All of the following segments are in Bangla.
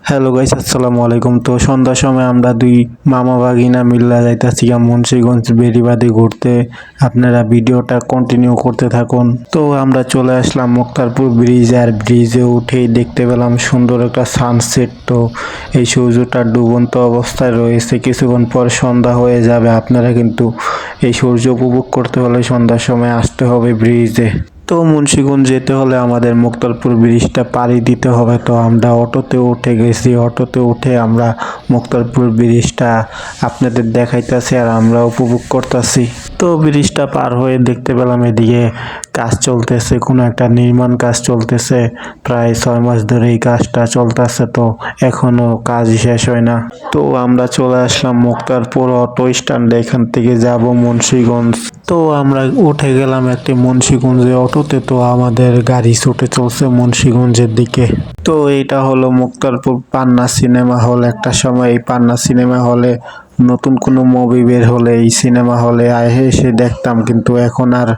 হ্যালো গাইস, আসসালামু আলাইকুম। তো সন্ধ্যার সময় আমরা দুই মামা ভাগিনা মিল্লা যাইতাছি মুন্সিগঞ্জ বেড়িবাঁধে ঘুরতে। আপনারা ভিডিওটা কন্টিনিউ করতে থাকুন। তো আমরা চলে আসলাম মুক্তারপুর ব্রিজ, আর ব্রিজে উঠেই দেখতে পেলাম সুন্দর একটা সানসেট। তো এই সূর্যটা ডুবন্ত অবস্থায় রয়েছে, কিছুক্ষণ পর সন্ধ্যা হয়ে যাবে। আপনারা কিন্তু এই সূর্য উপভোগ করতে হলে সন্ধ্যার সময় আসতে হবে ব্রিজে। তো মুন্সিগঞ্জ যেতে হলে আমাদের মুক্তারপুর ব্রিজটা পাড়ি দিতে হবে। তো আমরা অটোতে উঠে গেছি, অটোতে উঠে আমরা মুক্তারপুর ব্রিজটা আপনাদের দেখাইতেছি আর আমরা উপভোগ করতেছি। তো ব্রিজটা পার হয়ে দেখতে পেলাম এদিকে কাজ চলতেছে, কোনো একটা নির্মাণ কাজ চলতেছে। প্রায় 6 মাস ধরে এই কাজটা চলতেছে, তো এখনো কাজ শেষ হয় না। তো আমরা চলে আসলাম মুক্তারপুর অটো স্ট্যান্ডে, এখান থেকে যাব মুন্সিগঞ্জ। তো আমরা উঠে গেলাম একটি মুন্সিগঞ্জে অটোতে। তো আমাদের গাড়ি ছুটে চলছে মুন্সিগঞ্জের দিকে। তো এটা হলো মুক্তারপুর পান্না সিনেমা হল। একটা সময় এই পান্না সিনেমা হলে নতুন কোনো মুভি বের হলে এই সিনেমা হলে এসে দেখতাম, কিন্তু এখন আর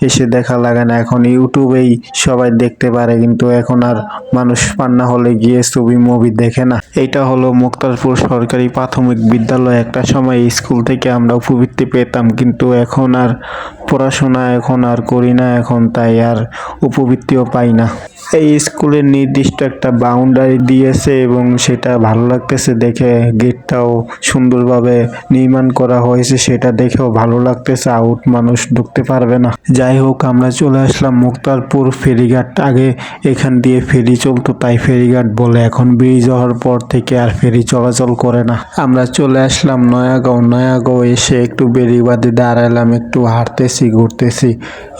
এসে দেখা লাগে না। এখন ইউটিউবেই সবাই দেখতে পারে, কিন্তু এখন আর মানুষ পান্না হলে গিয়ে ছবি মুভি দেখে না। এটা হলো মুক্তারপুর সরকারি প্রাথমিক বিদ্যালয়। একটা সময় স্কুল থেকে আমরা উপবৃত্তি পেতাম, কিন্তু এখন আর পড়াশোনা এখন আর করি না, এখন তাই আর উপবৃত্তিও পাই না। এই স্কুলের নির্দিষ্ট একটা বাউন্ডারি দিয়েছে এবং সেটা ভালো লাগতেছে দেখে। গেটটাও সুন্দরভাবে নির্মাণ করা হয়েছে, সেটা দেখেও ভালো লাগতেছে। আউট মানুষ ঢুকতে পারবে না। যাই হোক, আমরা চলে আসলাম মুক্তারপুর ফেরিঘাট। আগে এখান দিয়ে ফেরি চলতো, তাই ফেরিঘাট বলে। এখন ব্রিজ হওয়ার পর থেকে আর ফেরি চলাচল করে না। আমরা চলে আসলাম নয়াগাঁও। নয়াগাঁও এসে একটু বেড়িবাঁধে দাঁড়ালাম, একটু হাঁটতেছি ঘুরতেছি।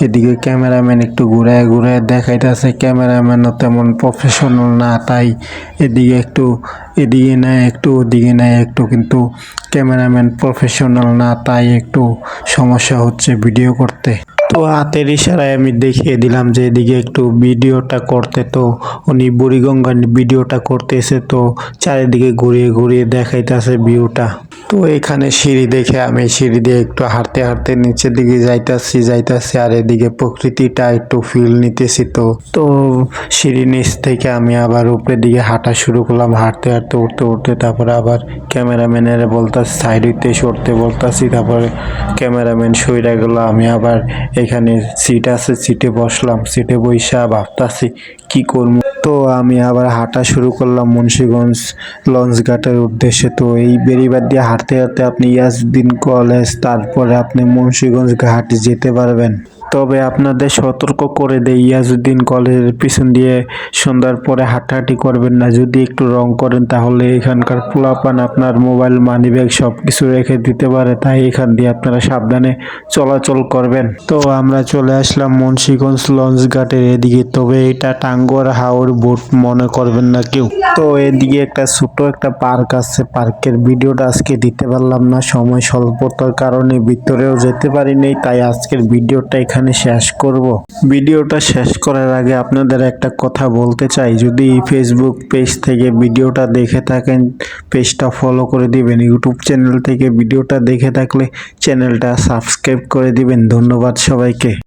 এদিকে ক্যামেরাম্যান একটু ঘুরায় ঘুরায় দেখাইতেছে। ক্যামেরাম্যানও তেমন প্রফেশনাল না, তাই এদিকে নেয় একটু ওদিকে নেয় একটু, কিন্তু ক্যামেরাম্যান প্রফেশনাল না, তাই একটু সমস্যা হচ্ছে ভিডিও করতে। তো হাতের ইশারায় আমি দেখিয়ে দিলাম যে এদিকে একটু ভিডিওটা করতে। তো উনি বুড়িগঙ্গার ভিডিওটা করতেছে, তো চারিদিকে ঘুরিয়ে ঘুরিয়ে দেখাইতেছে ভিউটা। তো এখানে সিঁড়ি দেখে আমি সিঁড়ি দিয়ে একটু হাঁটতে হাঁটতে নিচের দিকে যাইতাছি আর এদিকে প্রকৃতিটা একটু ফিল নিতেছি। তো সিঁড়ি নিচ থেকে আমি আবার উপরের দিকে হাঁটা শুরু করলাম, হাঁটতে হাঁটতে উঠতে উঠতে। তারপরে আবার ক্যামেরাম্যানের বলতাছি সাইড হইতে সরতে বলতাছি, তারপরে ক্যামেরাম্যান সইরা গেল। আমি আবার এখানে সিট আছে, সিটে বসলাম। সিটে বইসা ভাবতাছি কি করব। তো আমি আবার হাঁটা শুরু করলাম মুন্সিগঞ্জ লঞ্চঘাটের উদ্দেশ্যে। তো এই বেড়িবাঁধ দিয়ে হাঁটতে হাঁটতে আপনি ইয়াজউদ্দিন কলেজ, তারপরে আপনি মুন্সিগঞ্জ ঘাট যেতে পারবেন। তবে আপনাদের সতর্ক করে দেই, ইয়াজউদ্দিন কলেজের পিছন দিয়ে সন্ধ্যার পরে হাঁটাহাঁটি করবেন না। যদি একটু রং করেন তাহলে এখানকার পোলাপান আপনার মোবাইল মানিব্যাগ সব কিছু রেখে দিতে পারে, তাই এখান দিয়ে আপনারা সাবধানে চলাচল করবেন। তো আমরা চলে আসলাম মুন্সিগঞ্জ লঞ্চ ঘাটের এদিকে। তবে এটা টাঙ্গুয়ার হাওর বোট মনে করবেন না কেউ। তো এদিকে একটা ছোট একটা পার্ক আছে, পার্কের ভিডিওটা আজকে দিতে পারলাম না, সময় স্বল্পতার কারণে ভিতরেও যেতে পারিনি, তাই আজকের ভিডিওটা এখানে শেষ করব। ভিডিওটা শেষ করার আগে আপনাদের একটা কথা বলতে চাই, যদি ফেসবুক পেজ থেকে ভিডিওটা দেখে থাকেন পেজটা ফলো করে দিবেন, ইউটিউব চ্যানেল থেকে ভিডিওটা দেখে থাকলে চ্যানেলটা সাবস্ক্রাইব করে দিবেন। ধন্যবাদ সবাইকে।